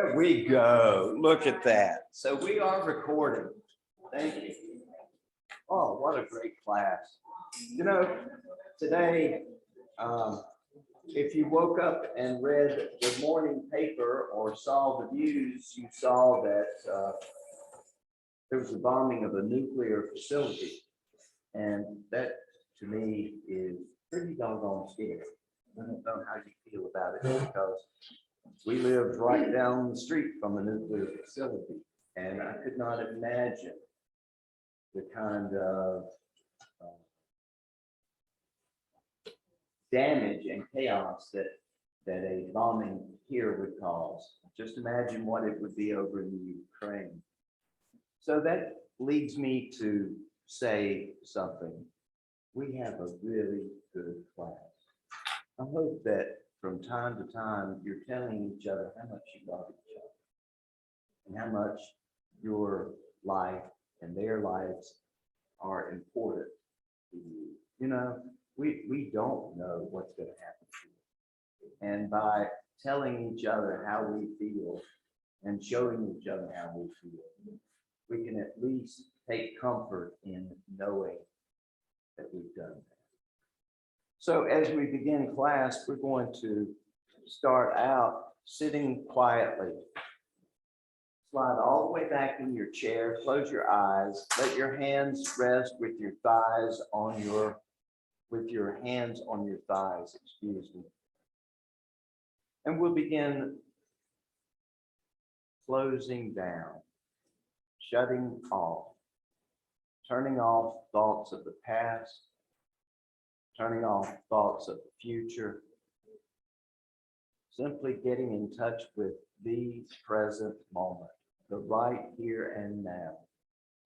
There we go. Look at that. So we are recording. Thank you. Oh, what a great class. You know, today, if you woke up and read the morning paper or saw the news, you saw that there was a bombing of a nuclear facility. And that, to me, is pretty doggone scary. I don't know how you feel about it because we lived right down the street from a nuclear facility, and I could not imagine the kind of damage and chaos that a bombing here would cause. Just imagine what it would be over in the Ukraine. So that leads me to say something. We have a really good class. I hope that from time to time, you're telling each other how much you love each other and how much your life and their lives are important to you. You know, we don't know what's going to happen to you. And by telling each other how we feel and showing each other how we feel, we can at least take comfort in knowing that we've done that. So as we begin class, we're going to start out sitting quietly. Slide all the way back in your chair, close your eyes, let your hands rest with your thighs on your, excuse me. And we'll begin closing down, shutting off, turning off thoughts of the past, turning off thoughts of the future, simply getting in touch with the present moment, the right here and now.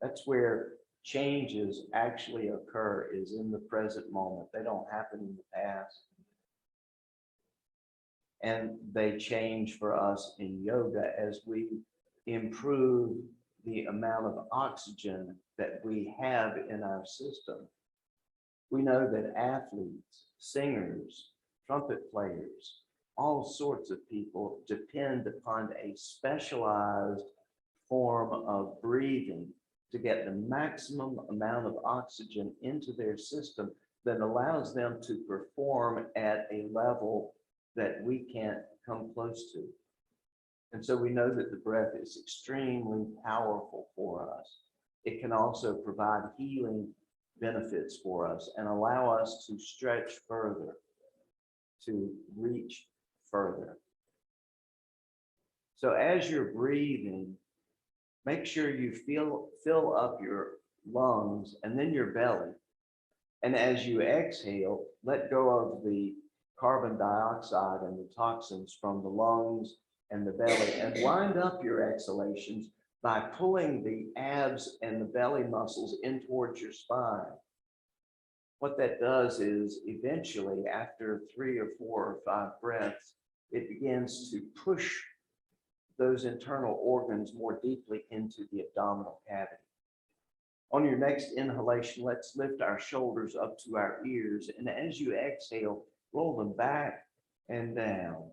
That's where changes actually occur, is in the present moment. They don't happen in the past. And they change for us in yoga as we improve the amount of oxygen that we have in our system. We know that athletes, singers, trumpet players, all sorts of people depend upon a specialized form of breathing to get the maximum amount of oxygen into their system that allows them to perform at a level that we can't come close to. And so we know that the breath is extremely powerful for us. It can also provide healing benefits for us and allow us to stretch further, to reach further. So as you're breathing, make sure you fill up your lungs and then your belly. And as you exhale, let go of the carbon dioxide and the toxins from the lungs and the belly, and wind up your exhalations by pulling the abs and the belly muscles in towards your spine. What that does is eventually, after 3 or 4 or 5 breaths, it begins to push those internal organs more deeply into the abdominal cavity. On your next inhalation, let's lift our shoulders up to our ears. And as you exhale, roll them back and down.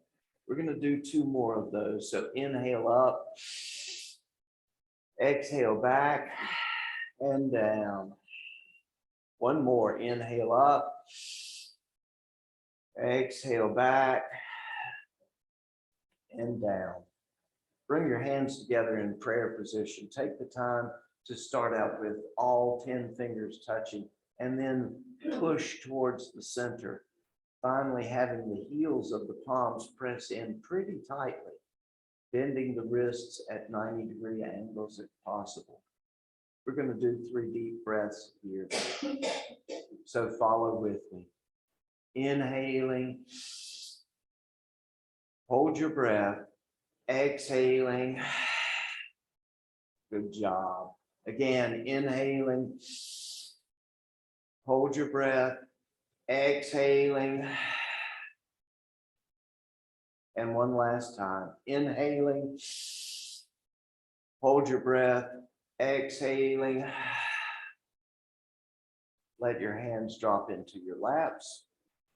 We're going to do 2 more of those. So inhale up, exhale back and down. 1 more, inhale up, exhale back and down. Bring your hands together in prayer position. Take the time to start out with all 10 fingers touching and then push towards the center. Finally, having the heels of the palms press in pretty tightly, bending the wrists at 90-degree angles if possible. We're going to do 3 deep breaths here. So follow with me. Inhaling, hold your breath, exhaling. Good job. Again, inhaling, hold your breath, exhaling. And one last time, inhaling, hold your breath, exhaling. Let your hands drop into your laps.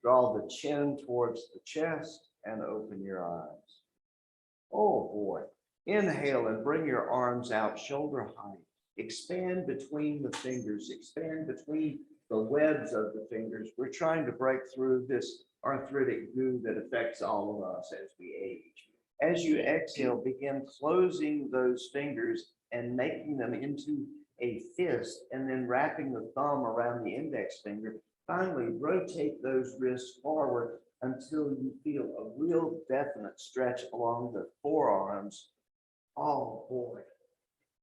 Draw the chin towards the chest and open your eyes. Oh boy, Inhale and bring your arms out shoulder height. Expand between the fingers, expand between the webs of the fingers. We're trying to break through this arthritic goo that affects all of us as we age. As you exhale, begin closing those fingers and making them into a fist, and then wrapping the thumb around the index finger. Finally, rotate those wrists forward until you feel a real definite stretch along the forearms. Oh boy.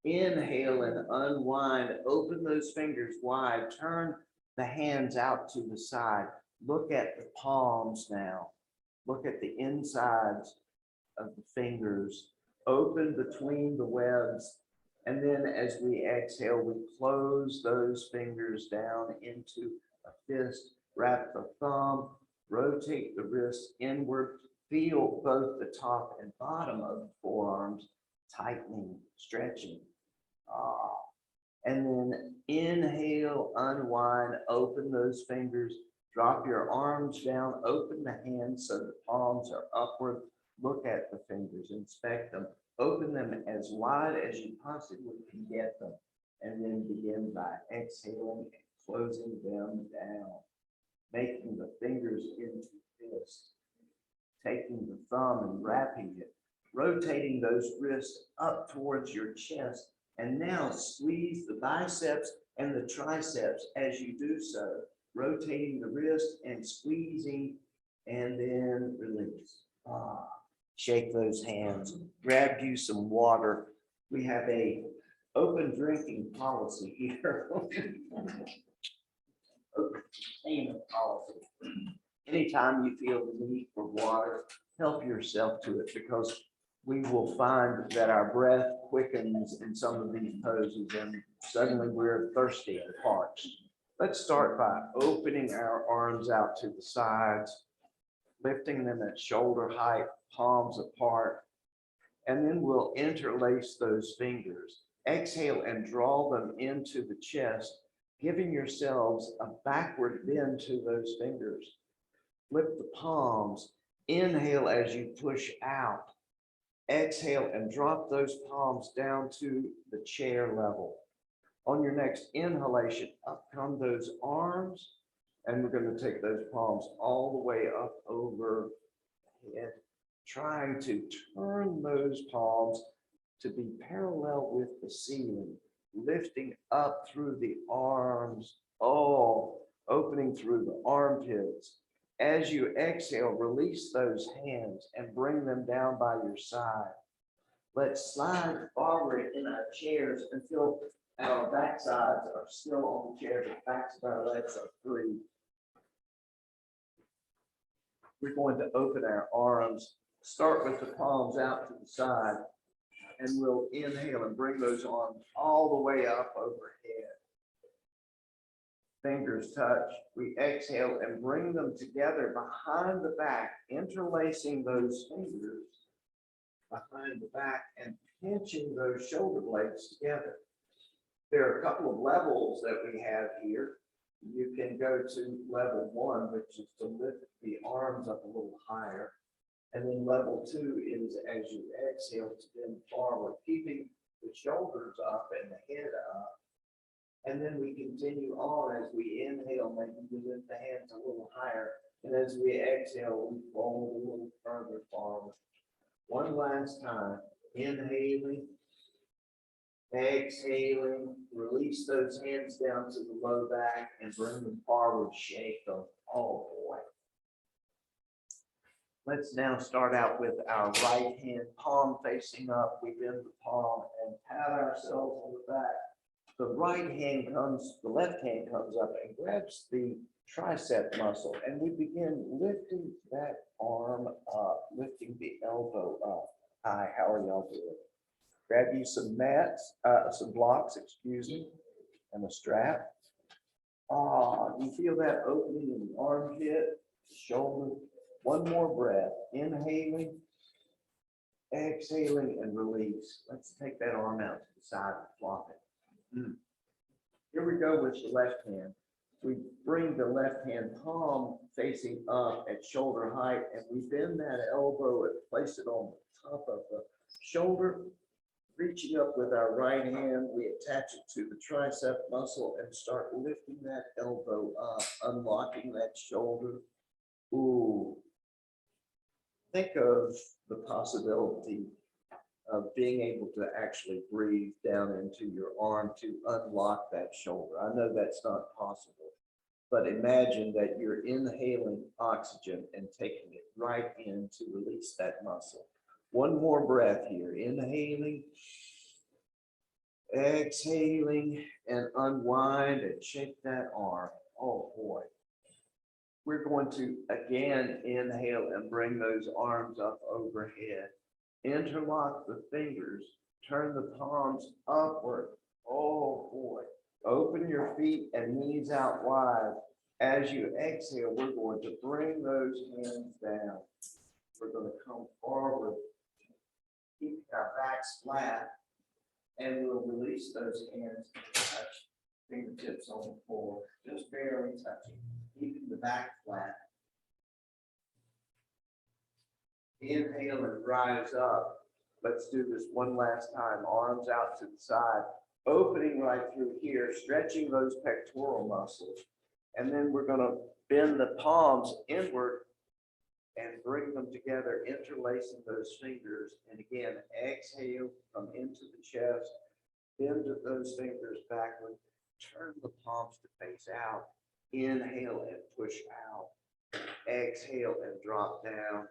Inhale and unwind. Open those fingers wide. Turn the hands out to the side. Look at the palms now. Look at the insides of the fingers. Open between the webs. And then as we exhale, we close those fingers down into a fist. Wrap the thumb. Rotate the wrist inward. Feel both the top and bottom of the forearms tightening, stretching. And then inhale, unwind, open those fingers, drop your arms down, open the hands so the palms are upward. Look at the fingers, inspect them, open them as wide as you possibly can get them. And then begin by exhaling and closing them down, making the fingers into fists, taking the thumb and wrapping it, rotating those wrists up towards your chest. And now squeeze the biceps and the triceps as you do so, rotating the wrist and squeezing, and then release. Shake those hands, grab you some water. We have a open drinking policy here. Open containment policy. Anytime you feel the need for water, help yourself to it, because we will find that our breath quickens in some of these poses and suddenly we're thirsty and parched. Let's start by opening our arms out to the sides, lifting them at shoulder height, palms apart, and then we'll interlace those fingers. Exhale and draw them into the chest, giving yourselves a backward bend to those fingers. Flip the palms. Inhale as you push out. Exhale and drop those palms down to the chair level. On your next inhalation, up come those arms, and we're going to take those palms all the way up over head, trying to turn those palms to be parallel with the ceiling, lifting up through the arms, opening through the armpits. As you exhale, release those hands and bring them down by your side. Let's slide forward in our chairs until our backsides are still on the chair. The backs of our legs are free. We're going to open our arms, start with the palms out to the side, and we'll inhale and bring those arms all the way up overhead. Fingers touch. We exhale and bring them together behind the back, interlacing those fingers behind the back and pinching those shoulder blades together. There are a couple of levels that we have here. You can go to level 1, which is to lift the arms up a little higher. And then level 2 is as you exhale to bend forward, keeping the shoulders up and the head up. And then we continue on as we inhale, maybe we lift the hands a little higher. And as we exhale, we fold a little further forward. One last time, inhaling, exhaling, release those hands down to the low back and bring them forward, shake them. Oh boy. Let's now start out with our right hand, palm facing up. We bend the palm and pat ourselves on the back. The left hand comes up and grabs the tricep muscle, and we begin lifting that arm up, lifting the elbow up. Hi, how are y'all doing? Grab you some some blocks, excuse me, and a strap. You feel that opening in the armpit, shoulder. One more breath, inhaling, exhaling, and release. Let's take that arm out to the side and flop it. Here we go with the left hand. We bring the left hand palm facing up at shoulder height, and we bend that elbow and place it on the top of the shoulder, reaching up with our right hand, we attach it to the tricep muscle and start lifting that elbow up, unlocking that shoulder. Ooh. Think of the possibility of being able to actually breathe down into your arm to unlock that shoulder. I know that's not possible, but imagine that you're inhaling oxygen and taking it right in to release that muscle. One more breath here, inhaling, exhaling, and unwind and shake that arm. Oh boy. We're going to again inhale and bring those arms up overhead. Interlock the fingers, turn the palms upward. Oh boy. Open your feet and knees out wide. As you exhale, we're going to bring those hands down. We're going to come forward, keep our backs flat, and we'll release those hands and touch fingertips on the floor, just barely touching, keeping the back flat. Inhale and rise up. Let's do this one last time. Arms out to the side, opening right through here, stretching those pectoral muscles. And then we're going to bend the palms inward and bring them together, interlacing those fingers. And again, exhale, come into the chest, bend those fingers backward, turn the palms to face out, inhale and push out, exhale and drop down,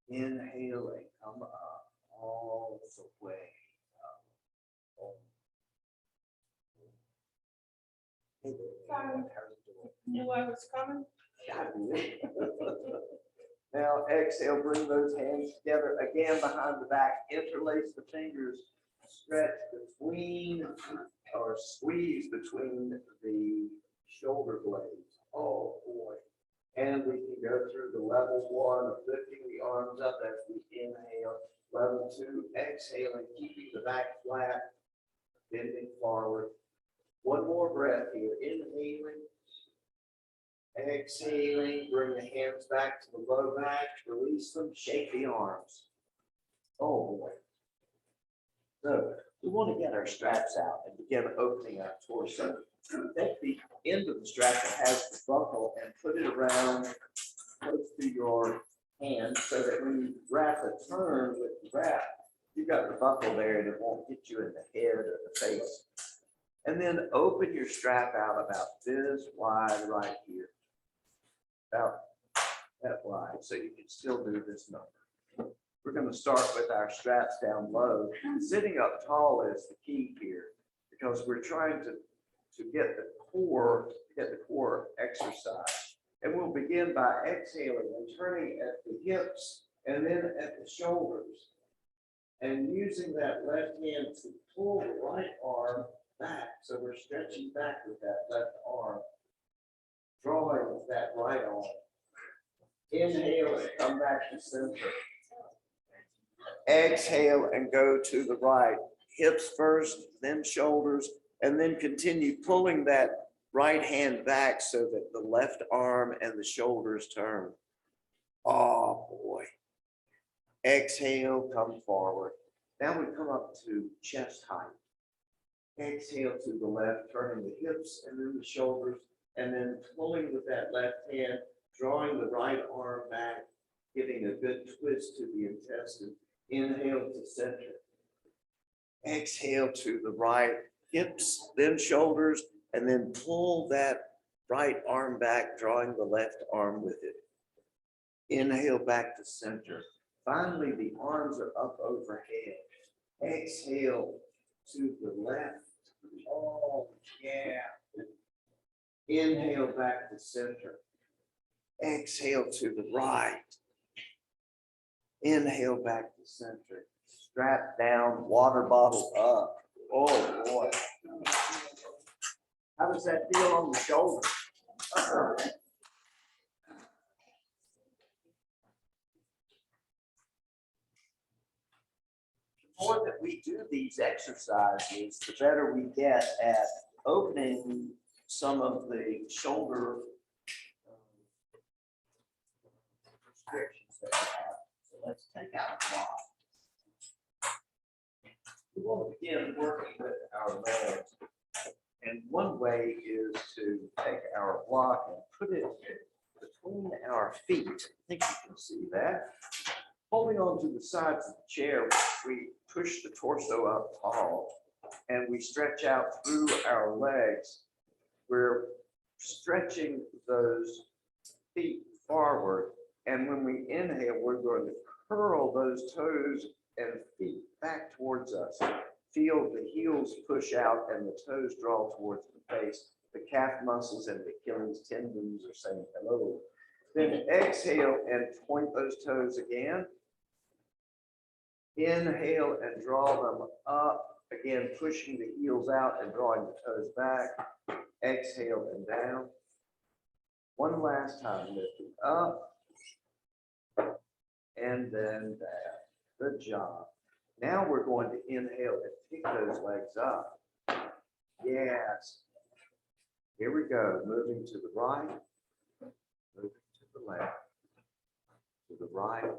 inhale and come up, all the way up. Hey, how's it doing? Knew I was coming. Now exhale, bring those hands together again behind the back, interlace the fingers, stretch between or squeeze between the shoulder blades. Oh boy. And we can go through the level one of lifting the arms up as we inhale. Level two, exhaling, keeping the back flat, bending forward. One more breath here, inhaling. Exhaling, bring the hands back to the low back, release them, shake the arms. Oh boy. So we want to get our straps out and begin opening our torso. Take the end of the strap that has the buckle and put it around close to your hand so that when you wrap a turn with the wrap, you've got the buckle there and it won't hit you in the head or the face. And then open your strap out about this wide right here. About that wide, so you can still do this number. We're going to start with our straps down low. Sitting up tall is the key here because we're trying to get the core exercise. And we'll begin by exhaling and turning at the hips and then at the shoulders. And using that left hand to pull the right arm back. So we're stretching back with that left arm. Drawing with that right arm. Inhale and come back to center. Exhale and go to the right. Hips first, then shoulders, and then continue pulling that right hand back so that the left arm and the shoulders turn. Oh boy. Exhale, come forward. Now we come up to chest height. Exhale to the left, turning the hips and then the shoulders. And then pulling with that left hand, drawing the right arm back, giving a good twist to the intestine. Inhale to center. Exhale to the right, hips, then shoulders, and then pull that right arm back, drawing the left arm with it. Inhale back to center. Finally, the arms are up overhead. Exhale to the left. Oh, yeah. Inhale back to center. Exhale to the right. Inhale back to center. Strap down, water bottle up. Oh boy. How does that feel on the shoulder? The more that we do these exercises, the better we get at opening some of the shoulder restrictions that we have. So let's take out a block. We want to begin working with our legs. And one way is to take our block and put it between our feet. I think you can see that. Holding on to the sides of the chair, we push the torso up tall and we stretch out through our legs. We're stretching those feet forward. And when we inhale, we're going to curl those toes and feet back towards us. Feel the heels push out and the toes draw towards the face. The calf muscles and the Achilles tendons are saying hello. Then exhale and point those toes again. Inhale and draw them up. Again, pushing the heels out and drawing the toes back. Exhale and down. One last time, lifting up. And then down. Good job. Now we're going to inhale and pick those legs up. Yes. Here we go. Moving to the right. Moving to the left. To the right.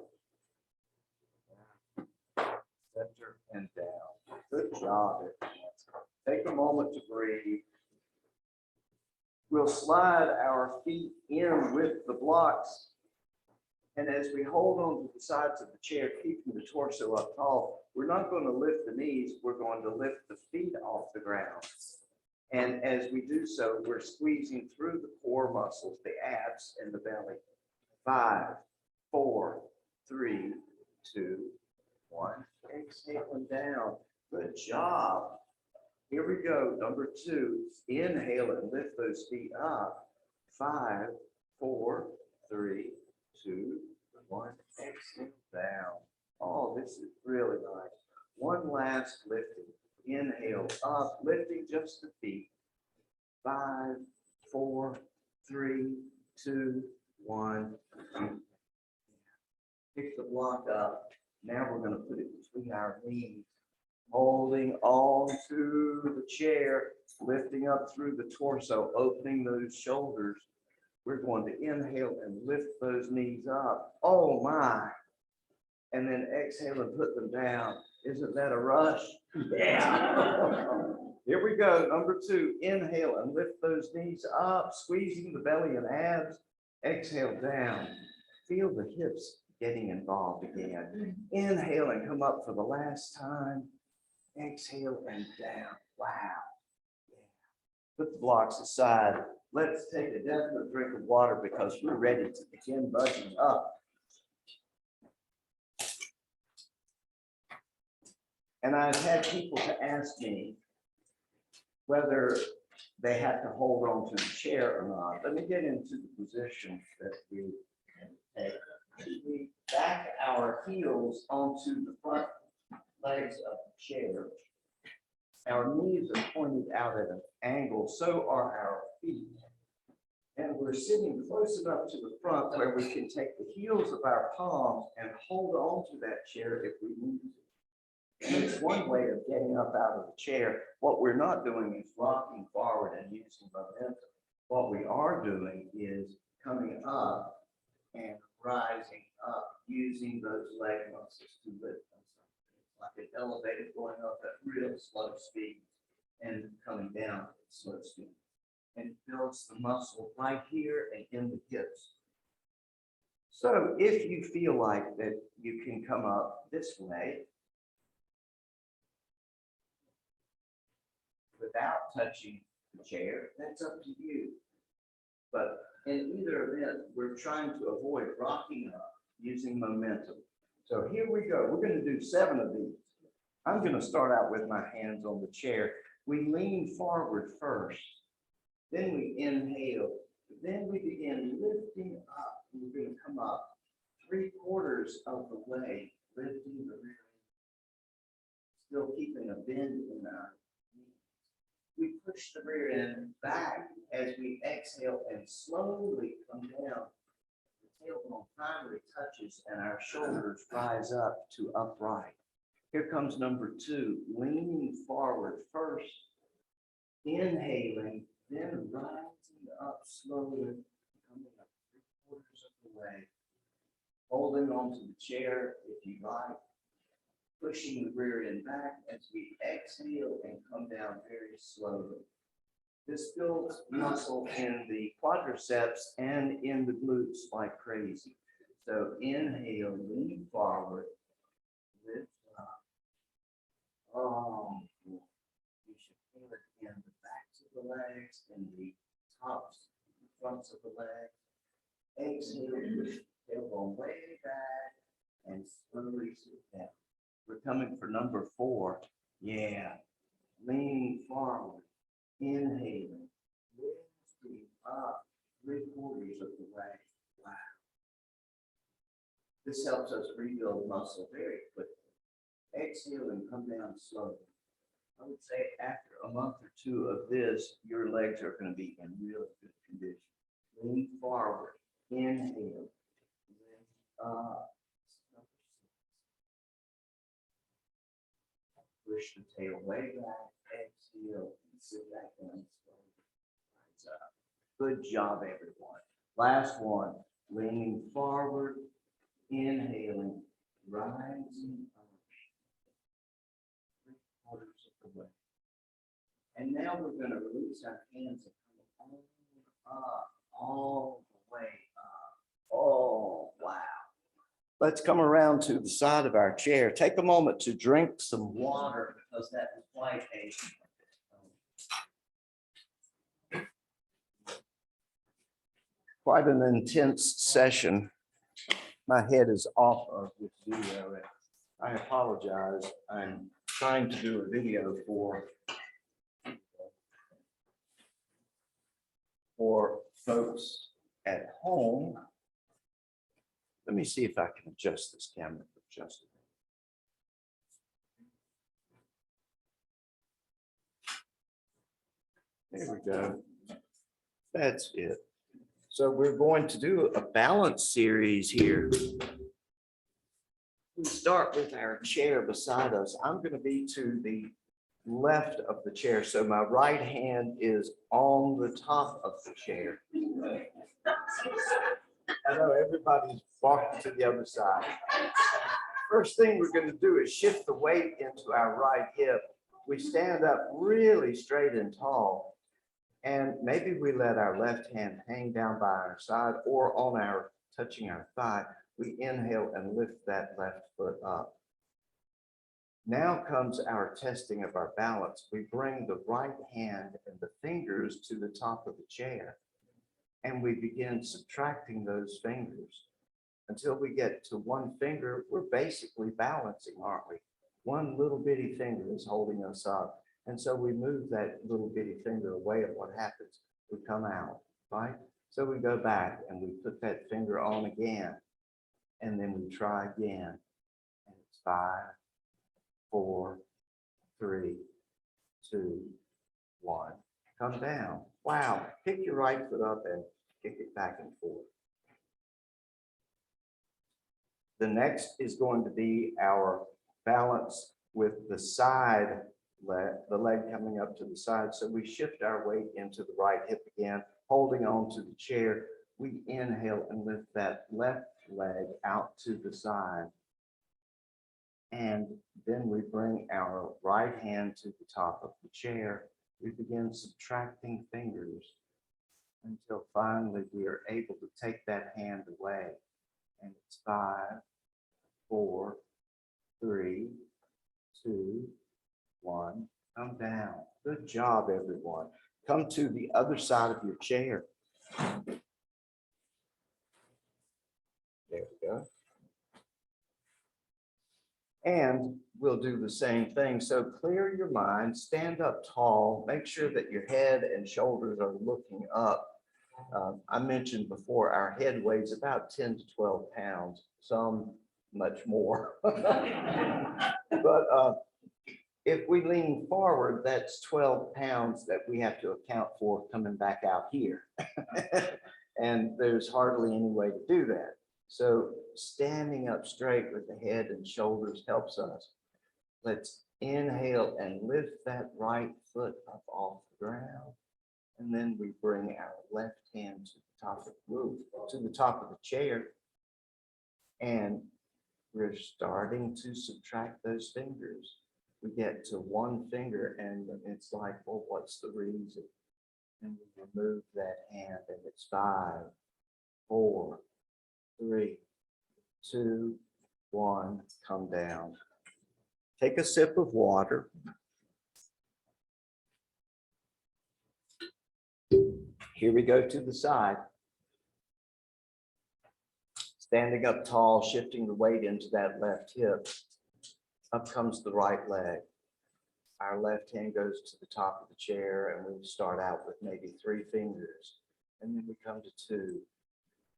Center and down. Good job. Take a moment to breathe. We'll slide our feet in with the blocks. And as we hold on to the sides of the chair, keeping the torso up tall, we're not going to lift the knees. We're going to lift the feet off the ground. And as we do so, we're squeezing through the core muscles, the abs and the belly. 5, 4, 3, 2, 1. Exhaling down. Good job. Here we go. Number 2. Inhale and lift those feet up. 5, 4, 3, 2, 1. Exhale down. Oh, this is really nice. One last lifting. Inhale up, lifting just the feet. 5, 4, 3, 2, 1. Pick the block up. Now we're going to put it between our knees, holding on to the chair, lifting up through the torso, opening those shoulders. We're going to inhale and lift those knees up. Oh my. And then exhale and put them down. Isn't that a rush? Yeah. Here we go. Number 2, inhale and lift those knees up, squeezing the belly and abs. Exhale down. Feel the hips getting involved again. Inhale and come up for the last time. Exhale and down. Wow. Yeah. Put the blocks aside. Let's take a definite drink of water because we're ready to begin budging up. And I've had people to ask me whether they had to hold on to the chair or not. Let me get into the position that we take. We back our heels onto the front legs of the chair. Our knees are pointed out at an angle, so are our feet. And we're sitting close enough to the front where we can take the heels of our palms and hold on to that chair if we need to. And it's one way of getting up out of the chair. What we're not doing is rocking forward and using momentum. What we are doing is coming up and rising up, using those leg muscles to lift them. Like an elevator going up at real slow speed and coming down at slow speed. And it builds the muscle right here and in the hips. So if you feel like that you can come up this way without touching the chair, that's up to you. But in either event, we're trying to avoid rocking up using momentum. So here we go. We're going to do 7 of these. I'm going to start out with my hands on the chair. We lean forward first. Then we inhale. Then we begin lifting up. We're going to come up 3/4 of the way, lifting the rear end. Still keeping a bend in our knees. We push the rear end back as we exhale and slowly come down. The tailbone finally touches and our shoulders rise up to upright. Here comes number 2, leaning forward first, inhaling, then rising up slowly, coming up 3/4 of the way, holding onto the chair if you like. pushing the rear end back as we exhale and come down very slowly. This builds muscle in the quadriceps and in the glutes like crazy. So inhale, lean forward, lift up. You should feel it in the backs of the legs and the tops, fronts of the legs. Exhale, push the tailbone way back and slowly sit down. We're coming for number 4. Yeah. Lean forward. Inhaling. Lifting up 3/4 of the way. Wow. This helps us rebuild muscle very quickly. Exhale and come down slowly. I would say after a month or 2 of this, your legs are going to be in really good condition. Lean forward. Inhale. Lift up. Push the tail way back. Exhale and sit back down slowly. Rise up. Good job, everyone. Last one. Leaning forward. Inhaling. Rising up. 3/4 of the way. And now we're going to release our hands and come up, all the way up. Oh, wow. Let's come around to the side of our chair. Take a moment to drink some water because that was quite an intense session. My head is off of this video. I apologize. I'm trying to do a video for folks at home. Let me see if I can adjust this camera for just a minute. There we go. That's it. So we're going to do a balance series here. We start with our chair beside us. I'm going to be to the left of the chair. So my right hand is on the top of the chair. I know everybody's walking to the other side. First thing we're going to do is shift the weight into our right hip. We stand up really straight and tall. And maybe we let our left hand hang down by our side or on our touching our thigh. We inhale and lift that left foot up. Now comes our testing of our balance. We bring the right hand and the fingers to the top of the chair. And we begin subtracting those fingers until we get to one finger. We're basically balancing, aren't we? One little bitty finger is holding us up. And so we move that little bitty finger away, and what happens? We come out, right? So we go back and we put that finger on again, and then we try again. And it's 5, 4, 3, 2, 1. Come down. Wow. Pick your right foot up and kick it back and forth. The next is going to be our balance with the side leg, the leg coming up to the side. So we shift our weight into the right hip again, holding on to the chair. We inhale and lift that left leg out to the side. And then we bring our right hand to the top of the chair. We begin subtracting fingers until finally we are able to take that hand away. And it's 5, 4, 3, 2, 1. Come down. Good job, everyone. Come to the other side of your chair. There we go. And we'll do the same thing. So clear your mind, stand up tall, make sure that your head and shoulders are looking up. I mentioned before, our head weighs about 10 to 12 pounds, some much more. But if we lean forward, that's 12 pounds that we have to account for coming back out here. And there's hardly any way to do that. So standing up straight with the head and shoulders helps us. Let's inhale and lift that right foot up off the ground. And then we bring our left hand to the top of the roof, to the top of the chair. And we're starting to subtract those fingers. We get to one finger and it's like, well, what's the reason? And we remove that hand and it's 5, 4, 3, 2, 1, come down. Take a sip of water. Here we go to the side. Standing up tall, shifting the weight into that left hip. Up comes the right leg. Our left hand goes to the top of the chair and we start out with maybe 3 fingers. And then we come to 2.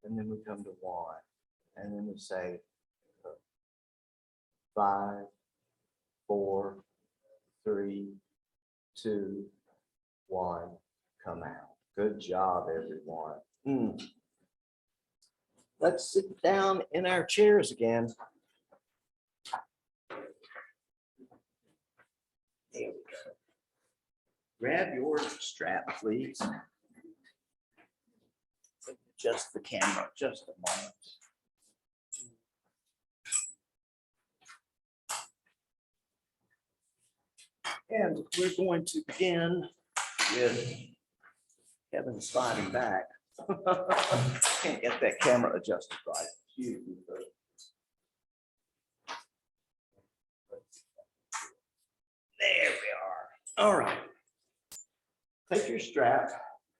And then we come to 1. And then we say 5, 4, 3, 2, 1, come out. Good job, everyone. Let's sit down in our chairs again. There we go. Grab your strap, please. Adjust the camera just a moment. And we're going to begin with Kevin sliding back. Can't get that camera adjusted right. Excuse me, folks. There we are. All right. Take your strap,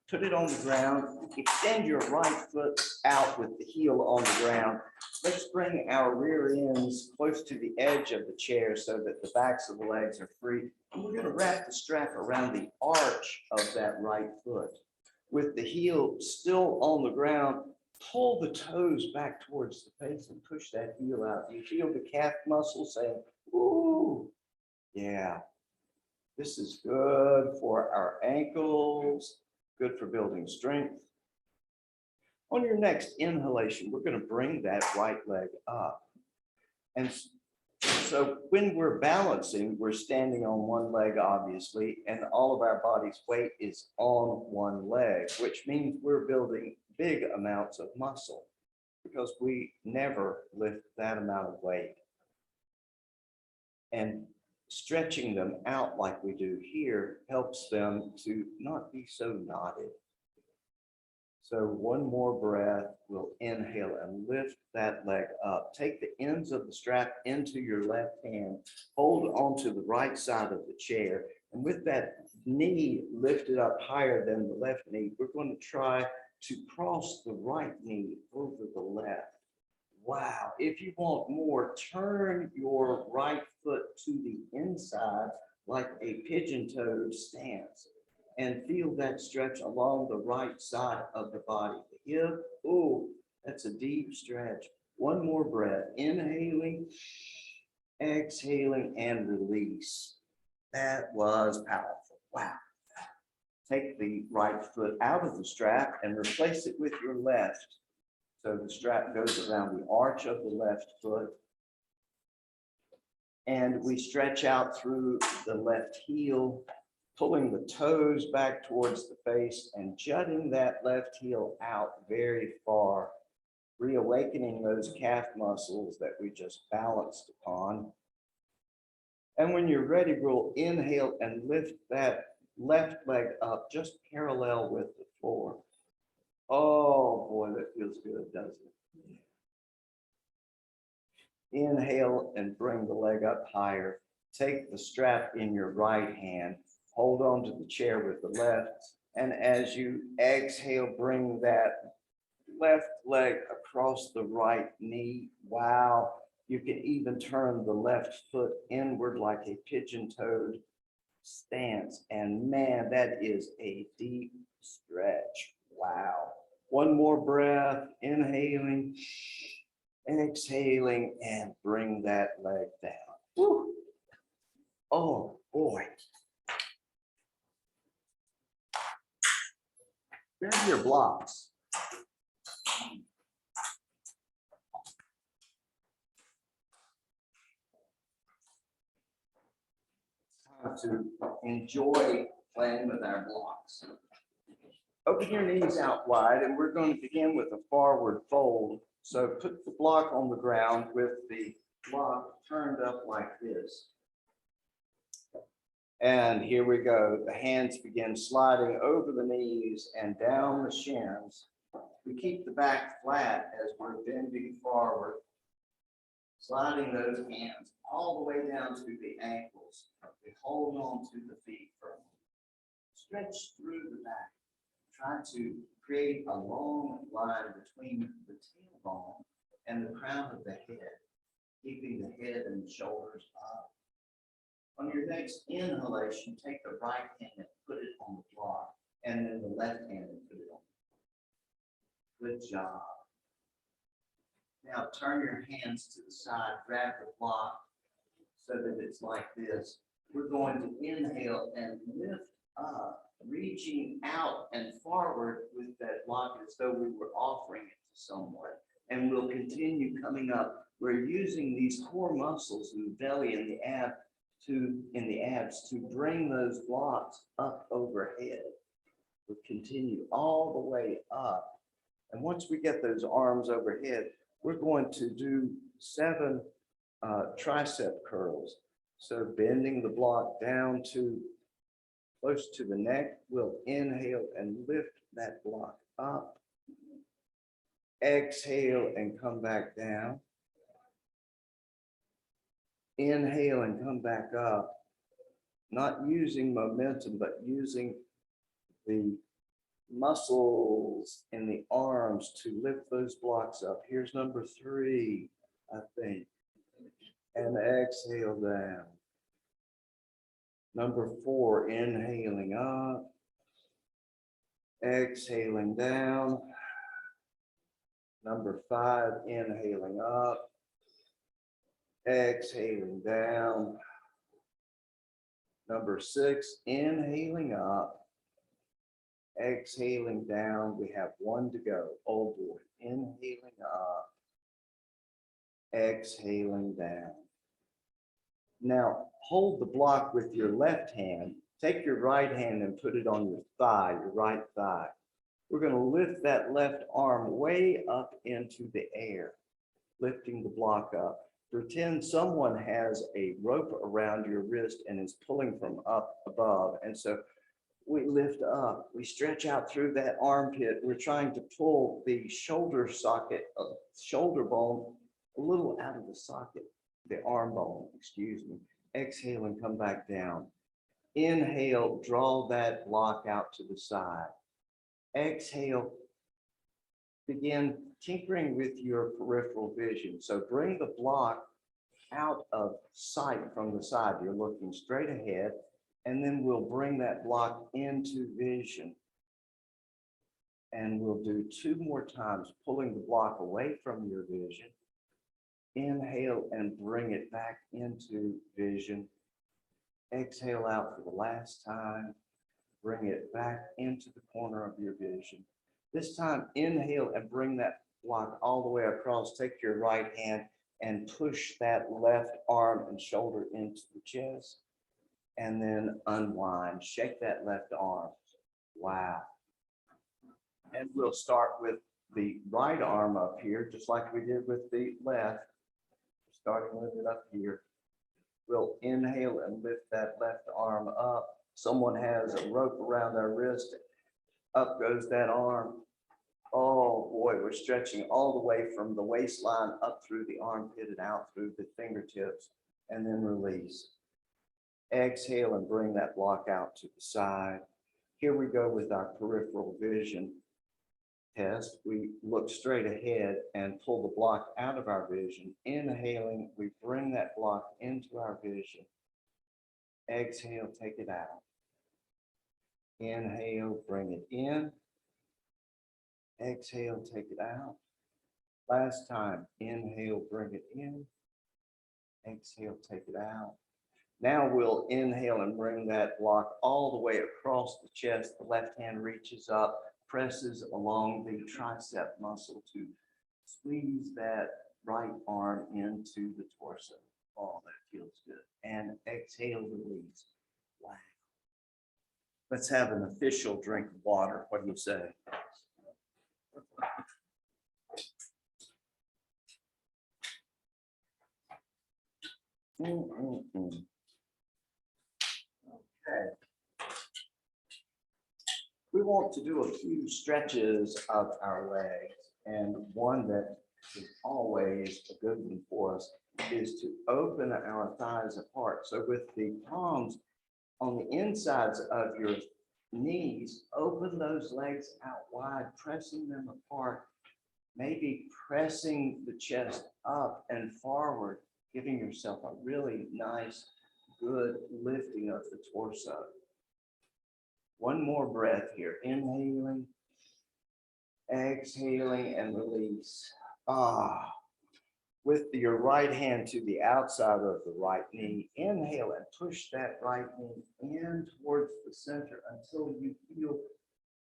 put it on the ground, extend your right foot out with the heel on the ground. Let's bring our rear ends close to the edge of the chair so that the backs of the legs are free. And we're going to wrap the strap around the arch of that right foot. With the heel still on the ground, pull the toes back towards the face and push that heel out. You feel the calf muscle saying, ooh, yeah. This is good for our ankles, good for building strength. On your next inhalation, we're going to bring that right leg up. And so when we're balancing, we're standing on one leg, obviously, and all of our body's weight is on one leg, which means we're building big amounts of muscle because we never lift that amount of weight. And stretching them out like we do here helps them to not be so knotted. So one more breath, we'll inhale and lift that leg up. Take the ends of the strap into your left hand, hold onto the right side of the chair, and with that knee lifted up higher than the left knee, we're going to try to cross the right knee over the left. Wow, if you want more, turn your right foot to the inside like a pigeon-toed stance and feel that stretch along the right side of the body. The hip, oh, that's a deep stretch. One more breath, inhaling, exhaling, and release. That was powerful, wow. Take the right foot out of the strap and replace it with your left. So the strap goes around the arch of the left foot. And we stretch out through the left heel, pulling the toes back towards the face and jutting that left heel out very far, reawakening those calf muscles that we just balanced upon. And when you're ready, we'll inhale and lift that left leg up just parallel with the floor. Oh boy, that feels good, doesn't it? Inhale and bring the leg up higher. Take the strap in your right hand, hold on to the chair with the left, and as you exhale, bring that left leg across the right knee. Wow, you can even turn the left foot inward like a pigeon-toed stance, and man, that is a deep stretch. Wow. One more breath, inhaling, exhaling, and bring that leg down. Woo. Oh boy. Grab your blocks. Time to enjoy playing with our blocks. Open your knees out wide, and we're going to begin with a forward fold. So put the block on the ground with the block turned up like this. And here we go. The hands begin sliding over the knees and down the shins. We keep the back flat as we're bending forward, sliding those hands all the way down to the ankles. We hold on to the feet firmly. Stretch through the back. Try to create a long line between the tailbone and the crown of the head, keeping the head and the shoulders up. On your next inhalation, take the right hand and put it on the block, and then the left hand and put it on. Good job. Now turn your hands to the side, grab the block so that it's like this. We're going to inhale and lift up, reaching out and forward with that block as though we were offering it to someone. And we'll continue coming up. We're using these core muscles in the belly and the abs to bring those blocks up overhead. We'll continue all the way up. And once we get those arms overhead, we're going to do 7 tricep curls. So bending the block down to close to the neck, we'll inhale and lift that block up. Exhale and come back down. Inhale and come back up. Not using momentum, but using the muscles in the arms to lift those blocks up. Here's number 3, I think. And exhale down. Number 4, inhaling up. Exhaling down. Number 5, inhaling up. Exhaling down. Number 6, inhaling up. Exhaling down. We have 1 to go. Oh boy. Inhaling up. Exhaling down. Now hold the block with your left hand. Take your right hand and put it on your thigh, your right thigh. We're going to lift that left arm way up into the air, lifting the block up. Pretend someone has a rope around your wrist and is pulling from up above. And so we lift up, we stretch out through that armpit. We're trying to pull the shoulder socket, shoulder bone a little out of the socket, the arm bone, excuse me. Exhale and come back down. Inhale, draw that block out to the side. Exhale, begin tinkering with your peripheral vision. So bring the block out of sight from the side. You're looking straight ahead, and then we'll bring that block into vision. And we'll do 2 more times, pulling the block away from your vision. Inhale and bring it back into vision. Exhale out for the last time. Bring it back into the corner of your vision. This time, inhale and bring that block all the way across. Take your right hand and push that left arm and shoulder into the chest. And then unwind. Shake that left arm. Wow. And we'll start with the right arm up here, just like we did with the left. Starting with it up here. We'll inhale and lift that left arm up. Someone has a rope around their wrist. Up goes that arm. Oh boy, we're stretching all the way from the waistline up through the armpit and out through the fingertips, and then release. Exhale and bring that block out to the side. Here we go with our peripheral vision test. We look straight ahead and pull the block out of our vision. Inhaling, we bring that block into our vision. Exhale, take it out. Inhale, bring it in. Exhale, take it out. Last time, inhale, bring it in. Exhale, take it out. Now we'll inhale and bring that block all the way across the chest. The left hand reaches up, presses along the tricep muscle to squeeze that right arm into the torso. Oh, that feels good. And exhale, release. Wow. Let's have an official drink of water. What do you say? Okay. We want to do a few stretches of our legs, and one that is always a good one for us is to open our thighs apart. So with the palms on the insides of your knees, open those legs out wide, pressing them apart, maybe pressing the chest up and forward, giving yourself a really nice, good lifting of the torso. One more breath here. Inhaling, exhaling, and release. With your right hand to the outside of the right knee, inhale and push that right knee in towards the center until you feel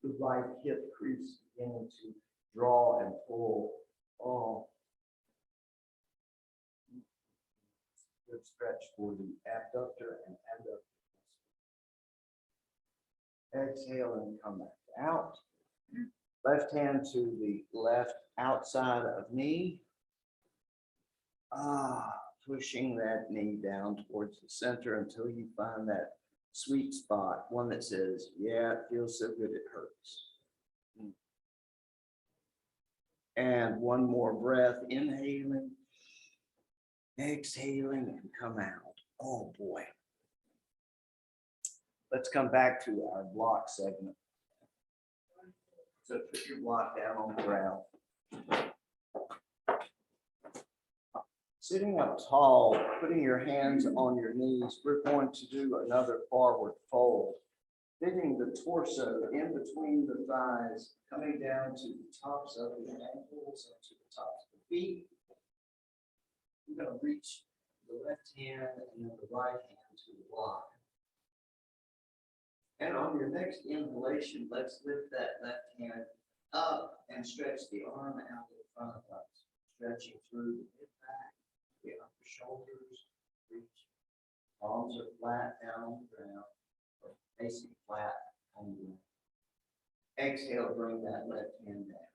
the right hip crease beginning to draw and pull. Good stretch for the abductor and adductor. Exhale and come back out. Left hand to the left outside of knee. Pushing that knee down towards the center until you find that sweet spot, one that says, yeah, it feels so good it hurts. And one more breath, inhaling, exhaling, and come out. Oh boy. Let's come back to our block segment. So put your block down on the ground. Sitting up tall, putting your hands on your knees, we're going to do another forward fold. Fitting the torso in between the thighs, coming down to the tops of the ankles and to the tops of the feet. You're going to reach the left hand and then the right hand to the block. And on your next inhalation, let's lift that left hand up and stretch the arm out in front of us, stretching through the mid back, the upper shoulders, reach. Palms are flat down on the ground, or facing flat on the ground. Exhale, bring that left hand down.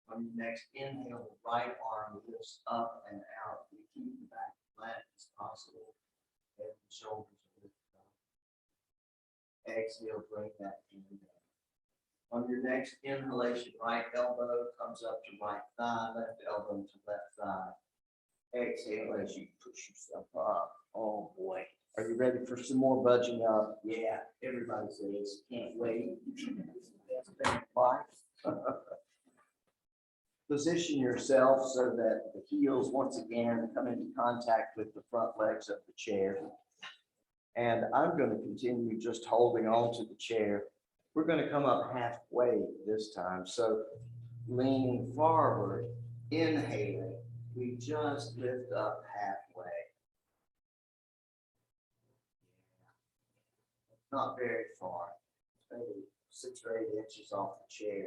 On your next inhale, the right arm lifts up and out. You keep the back flat as possible. Head and shoulders are lifted up. Exhale, bring that hand down. On your next inhalation, right elbow comes up to right thigh, left elbow to left thigh. Exhale as you push yourself up. Oh boy. Are you ready for some more budging up? Yeah, everybody says, can't wait. Position yourself so that the heels once again come into contact with the front legs of the chair. And I'm going to continue just holding on to the chair. We're going to come up halfway this time. So leaning forward, inhaling, we just lift up halfway. Not very far, maybe 6 or 8 inches off the chair.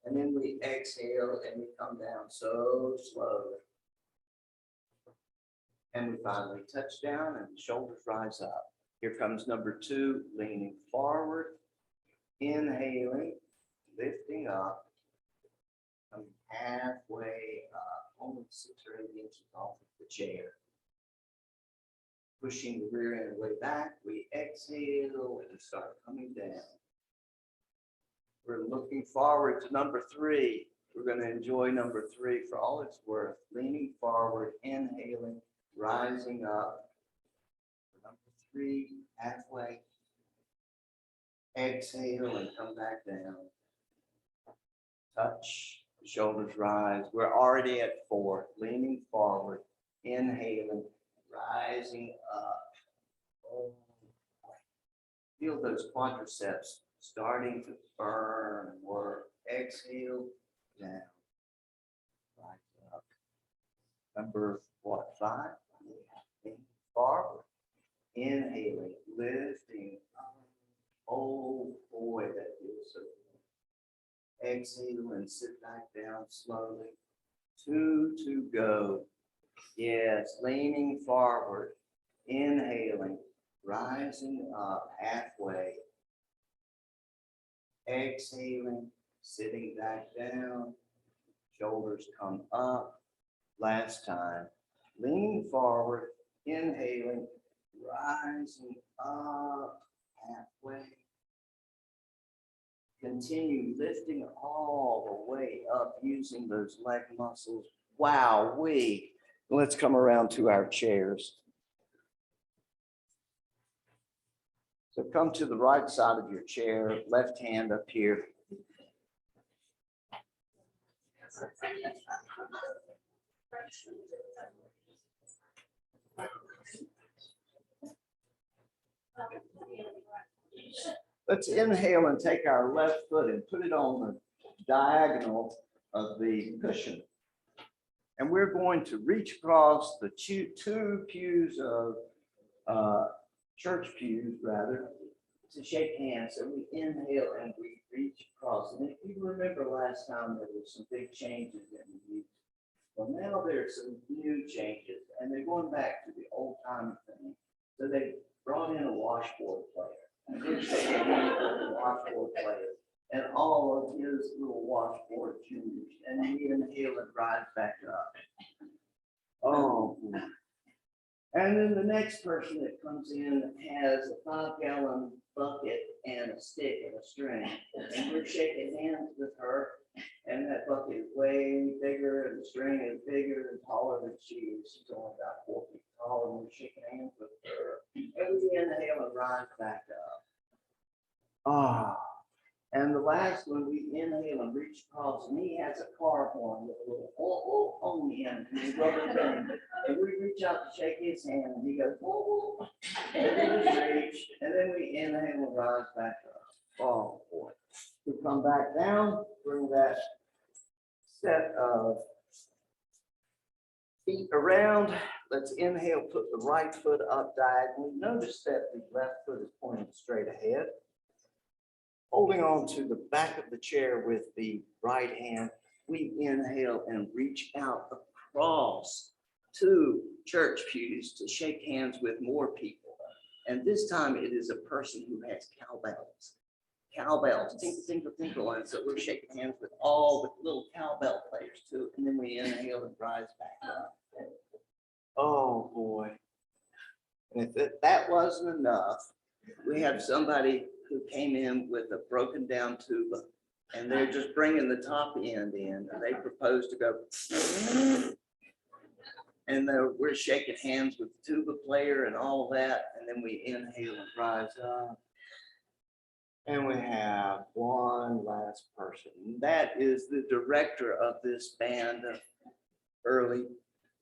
And then we exhale and we come down so slowly. And we finally touch down and the shoulders rise up. Here comes number 2, leaning forward, inhaling, lifting up, coming halfway up, only 6 or 8 inches off of the chair. Pushing the rear end way back, we exhale and start coming down. We're looking forward to number 3. We're going to enjoy number 3 for all it's worth. Leaning forward, inhaling, rising up. Number 3, halfway. Exhale and come back down. Touch, the shoulders rise. We're already at 4. Leaning forward, inhaling, rising up. Oh, feel those quadriceps starting to burn and work. Exhale, down, rise up. Number 5? Leaning forward, inhaling, lifting up. Oh boy, that feels so good. Exhale and sit back down slowly. 2 to go. Yes, leaning forward, inhaling, rising up halfway. Exhaling, sitting back down, shoulders come up. Last time, leaning forward, Inhaling, rising up halfway. Continue lifting all the way up using those leg muscles. Wow, let's come around to our chairs. So come to the right side of your chair, left hand up here. Let's inhale and take our left foot and put it on the diagonal of the cushion. And we're going to reach across the two pews of church pews, rather, to shake hands. So we inhale and we reach across. And if you remember last time, there were some big changes in the music. Well, now there's some new changes, and they're going back to the old time thing. So they brought in a washboard player. And we're shaking hands with the washboard player and all of his little washboard juniors. And we inhale and rise back up. Oh, boy. And then the next person that comes in has a 5-gallon bucket and a stick and a string. And we're shaking hands with her. And that bucket is way bigger and the string is bigger and taller than she is. She's only about 4 feet tall, and we're shaking hands with her. And we inhale and rise back up. Ah. And the last one, we inhale and reach across, and he has a car horn with a little on the end, and we rub it in. And we reach out to shake his hand, and he goes, oh, and we just reach, and then we inhale and rise back up. Oh, boy. We come back down, bring that set of feet around. Let's inhale, put the right foot up diagonally. Notice that the left foot is pointing straight ahead. Holding on to the back of the chair with the right hand, we inhale and reach out across to church pews to shake hands with more people. And this time it is a person who has cowbells. Cowbells, tinkle, tinkle, tinkle. And so we're shaking hands with all the little cowbell players too. And then we inhale and rise back up. Oh boy. And if that wasn't enough, we have somebody who came in with a broken down tuba, and they're just bringing the top end in, and they propose to go, and we're shaking hands with the tuba player and all that, and then we inhale and rise up. And we have one last person. That is the director of this band of early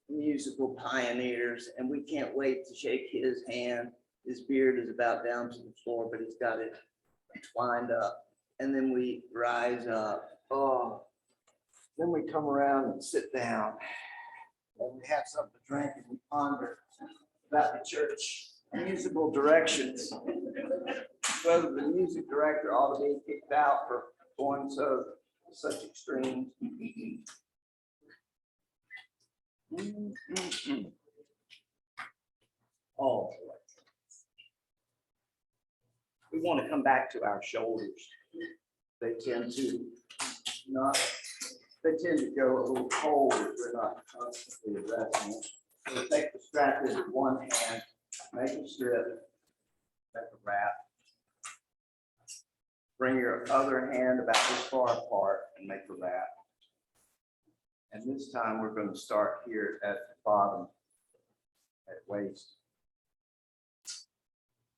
musical pioneers, and we can't wait to shake his hand. His beard is about down to the floor, but he's got it twined up. And then we rise up. Oh, then we come around and sit down. And we have something to drink and we ponder about the church musical directions. Whether the music director ought to be kicked out for going such extremes. Oh, boy. We want to come back to our shoulders. They tend to go a little cold if we're not constantly addressing it. So take the strap in one hand, make a strip, make a wrap. Bring your other hand about this far apart and make a wrap. And this time we're going to start here at the bottom, at waist.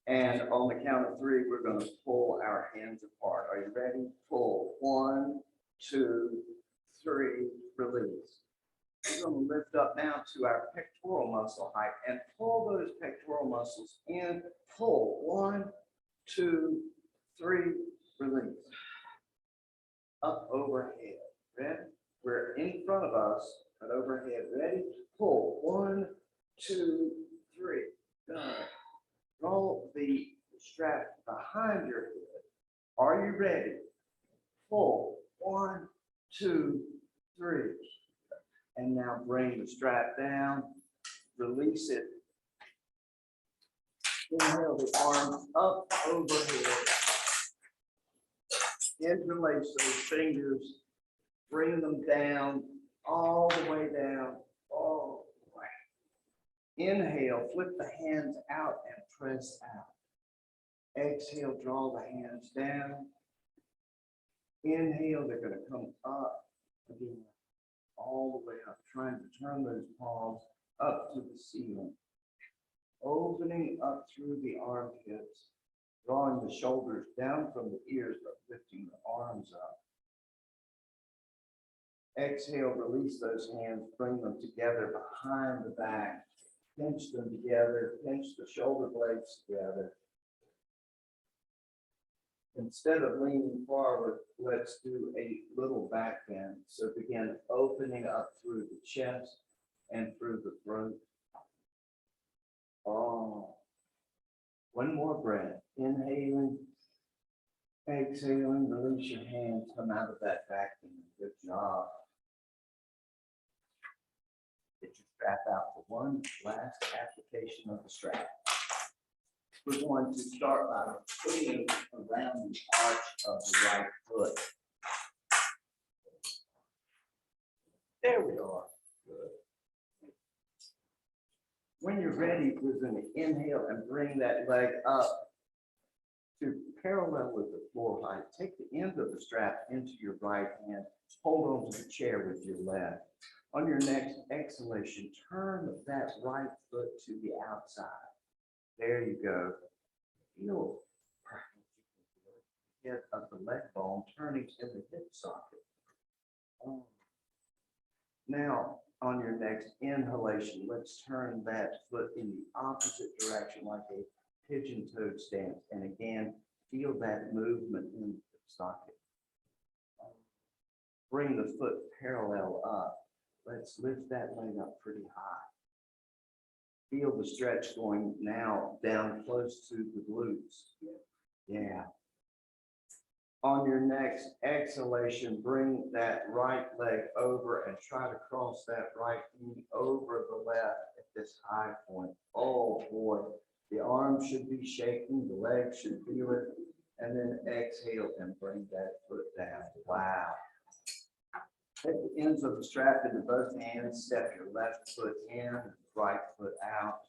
And on the count of 3, we're going to pull our hands apart. Are you ready? Pull. 1, 2, 3, release. We're going to lift up now to our pectoral muscle height and pull those pectoral muscles in. Pull. 1, 2, 3, release. Up overhead. Ready? We're in front of us, but overhead. Ready? Pull. 1, 2, 3. Good. Roll the strap behind your head. Are you ready? Pull. 1, 2, 3. And now bring the strap down. Release it. Inhale the arms up overhead. Interlace those fingers. Bring them down, all the way down. Oh, Inhale, flip the hands out and press out. Exhale, draw the hands down. Inhale, they're going to come up again, all the way up, trying to turn those palms up to the ceiling. Opening up through the armpits, drawing the shoulders down from the ears, but lifting the arms up. Exhale, release those hands, bring them together behind the back. Pinch them together, pinch the shoulder blades together. Instead of leaning forward, let's do a little back bend. So begin opening up through the chest and through the throat. Oh, one more breath. Inhaling, exhaling, release your hands, come out of that back bend. Good job. Get your strap out for one last application of the strap. We're going to start by putting around the arch of the right foot. There we are. Good. When you're ready, we're going to inhale and bring that leg up to parallel with the floor height. Take the end of the strap into your right hand. Hold on to the chair with your left. On your next exhalation, turn that right foot to the outside. There you go. Feel the head of the leg bone turning in the hip socket. Now, on your next inhalation, let's turn that foot in the opposite direction like a pigeon-toed stance. And again, feel that movement in the hip socket. Bring the foot parallel up. Let's lift that leg up pretty high. Feel the stretch going now down close to the glutes. Yeah. On your next exhalation, bring that right leg over and try to cross that right knee over the left at this high point. Oh boy, the arm should be shaking, the leg should feel it, and then exhale and bring that foot down. Wow. Take the ends of the strap into both hands, step your left foot in, right foot out.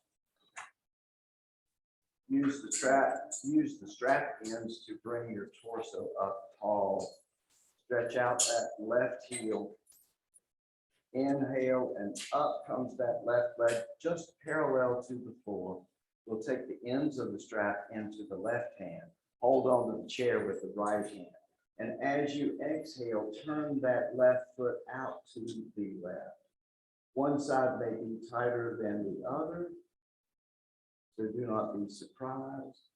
Use the strap ends to bring your torso up tall. Stretch out that left heel. Inhale and up comes that left leg just parallel to the floor. We'll take the ends of the strap into the left hand. Hold on to the chair with the right hand. And as you exhale, turn that left foot out to the left. One side may be tighter than the other, so do not be surprised.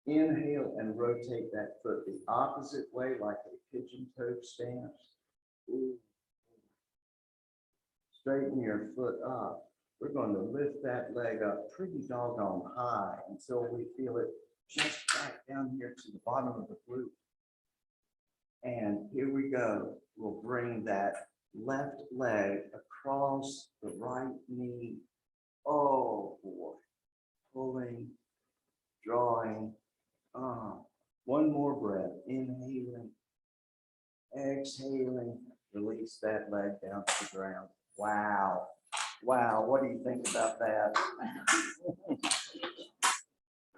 Inhale and rotate that foot the opposite way like a pigeon-toed stance. Ooh. Straighten your foot up. We're going to lift that leg up pretty doggone high until we feel it just right down here to the bottom of the glute. And here we go. We'll bring that left leg across the right knee. Oh boy. Pulling, drawing. One more breath. Inhaling, exhaling. Release that leg down to the ground. Wow. Wow. What do you think about that?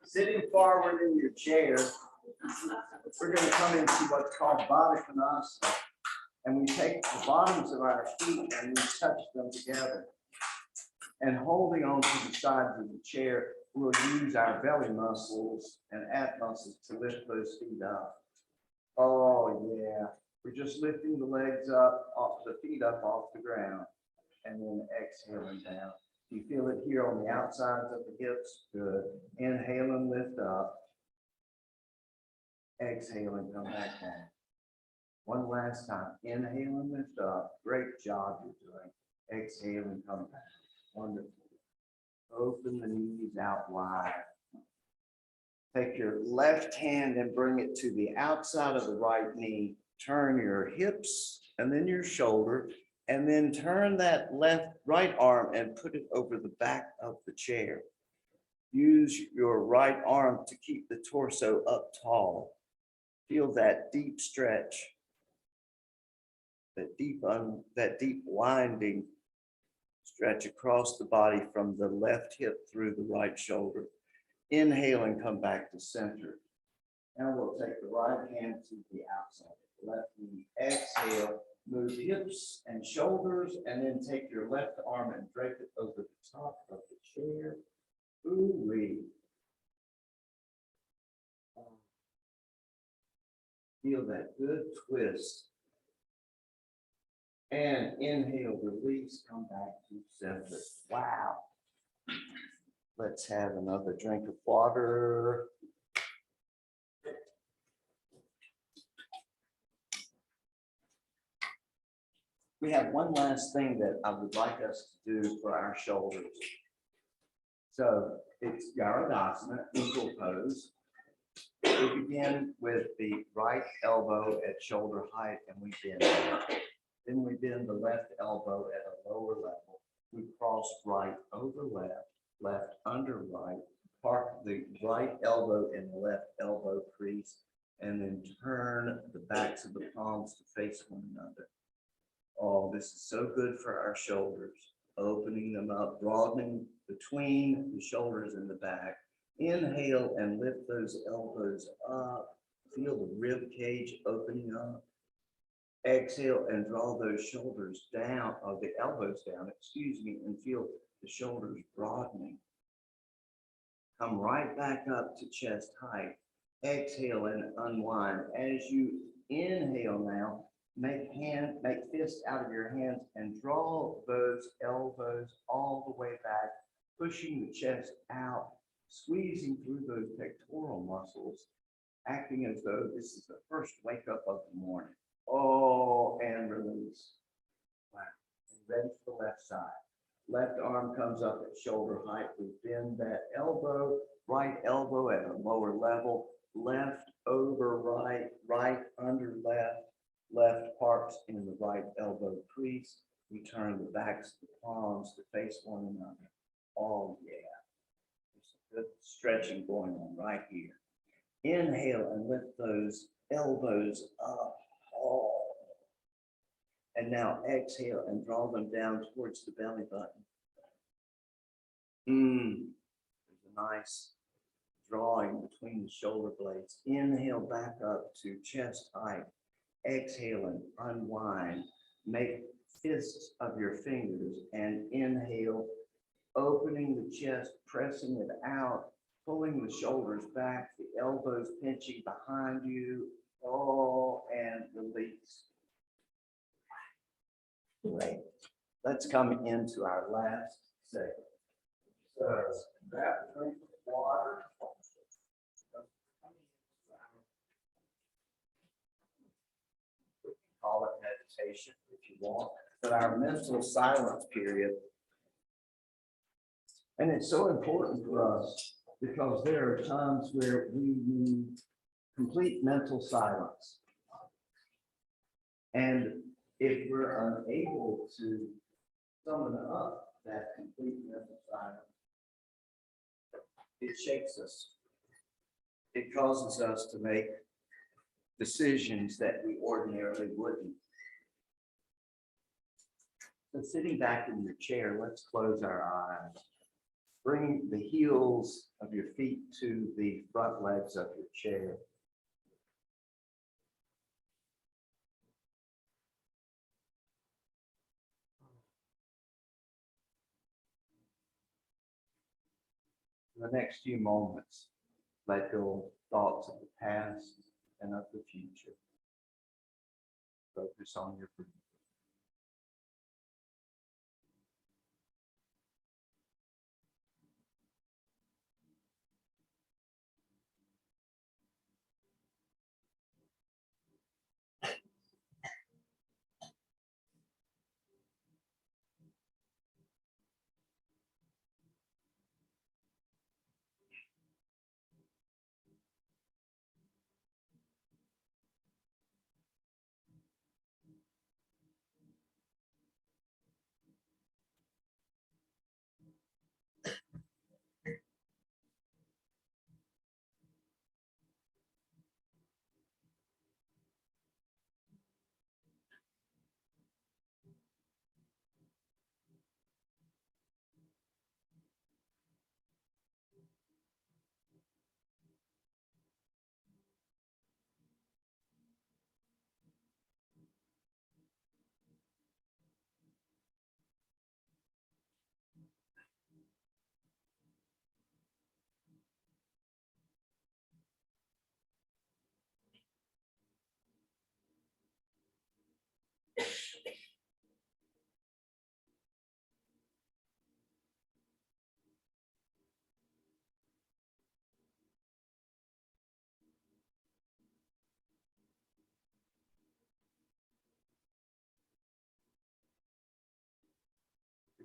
Sitting forward in your chair, we're going to come into what's called Baddha Konasana. And we take the bottoms of our feet and we touch them together. And holding on to the sides of the chair, we'll use our belly muscles and ab muscles to lift those feet up. Oh, yeah. We're just lifting the legs up, off the feet up off the ground, and then exhaling down. You feel it here on the outsides of the hips? Good. Inhale and lift up. Exhale and come back down. One last time. Inhale and lift up. Great job you're doing. Exhale and come back. Wonderful. Open the knees out wide. Take your left hand and bring it to the outside of the right knee. Turn your hips and then your shoulder, and then turn that right arm and put it over the back of the chair. Use your right arm to keep the torso up tall. Feel that deep stretch, that deep winding Stretch across the body from the left hip through the right shoulder. Inhale and come back to center. Now we'll take the right hand to the outside, left knee. Exhale, move hips and shoulders, and then take your left arm and drape it over the top of the chair. Ooh-wee. Feel that good twist. And inhale, release, come back to center. Wow. Let's have another drink of water. We have one last thing that I would like us to do for our shoulders. So it's Garudasana, eagle pose. We begin with the right elbow at shoulder height and we bend it. Then we bend the left elbow at a lower level. We cross right over left, left under right, park the right elbow in the left elbow crease, and then turn the backs of the palms to face one another. Oh, this is so good for our shoulders. Opening them up, broadening between the shoulders and the back. Inhale and lift those elbows up. Feel the rib cage opening up. Exhale and draw those shoulders down, or the elbows down, excuse me, and feel the shoulders broadening. Come right back up to chest height. Exhale and unwind. As you inhale now, make fists out of your hands and draw those elbows all the way back, pushing the chest out, squeezing through those pectoral muscles, acting as though this is the first wake up of the morning. Oh, and release. Wow. And ready for the left side. Left arm comes up at shoulder height. We bend that elbow, right elbow at a lower level, left over right, right under left, left parks in the right elbow crease. We turn the backs of the palms to face one another. Oh, yeah. There's some good stretching going on right here. Inhale and lift those elbows up. Oh. And now exhale and draw them down towards the belly button. There's a nice drawing between the shoulder blades. Inhale back up to chest height. Exhale and unwind. Make fists of your fingers and inhale, opening the chest, pressing it out, pulling the shoulders back, the elbows pinching behind you. Oh, and release. Great. Let's come into our last segment. So that drink of water. Call it meditation if you want, but our mental silence period. And it's so important for us because there are times where we need complete mental silence. And if we're unable to summon up that complete mental silence, it shakes us. It causes us to make decisions that we ordinarily wouldn't. So sitting back in your chair, let's close our eyes. Bring the heels of your feet to the front legs of your chair. In the next few moments, let go of thoughts of the past and of the future. Focus on your breathing.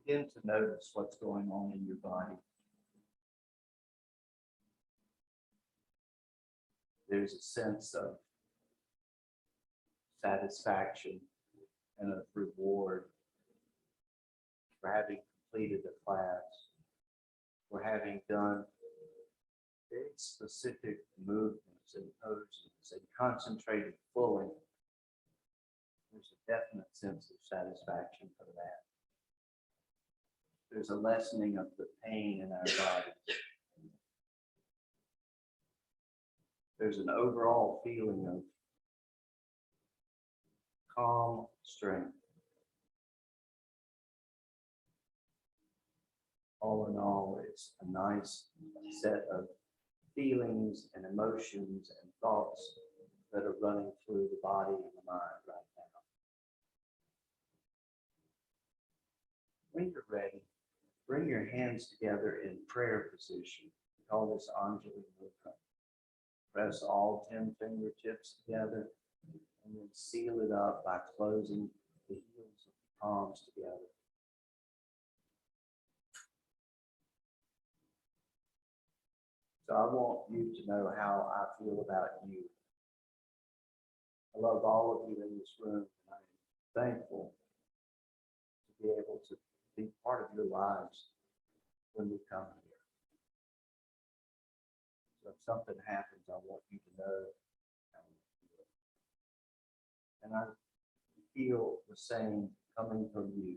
begin to notice what's going on in your body. There's a sense of satisfaction and of reward for having completed a class, for having done very specific movements and poses and concentrated fully. There's a definite sense of satisfaction for that. There's a lessening of the pain in our bodies. There's an overall feeling of calm strength. All in all, it's a nice set of feelings and emotions and thoughts that are running through the body and the mind right now. When you're ready, bring your hands together in prayer position. We call this Anjali Mudra. Press all 10 fingertips together and then seal it up by closing the heels of the palms together. So I want you to know how I feel about you. I love all of you in this room, and I'm thankful to be able to be part of your lives when we come here. So if something happens, I want you to know how we feel. And I feel the same coming from you.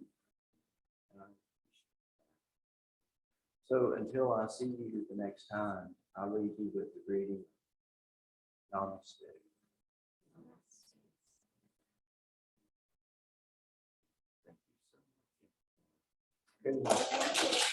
And I So until I see you the next time, I'll leave you with the greeting, Namaste. Thank you so much. Good.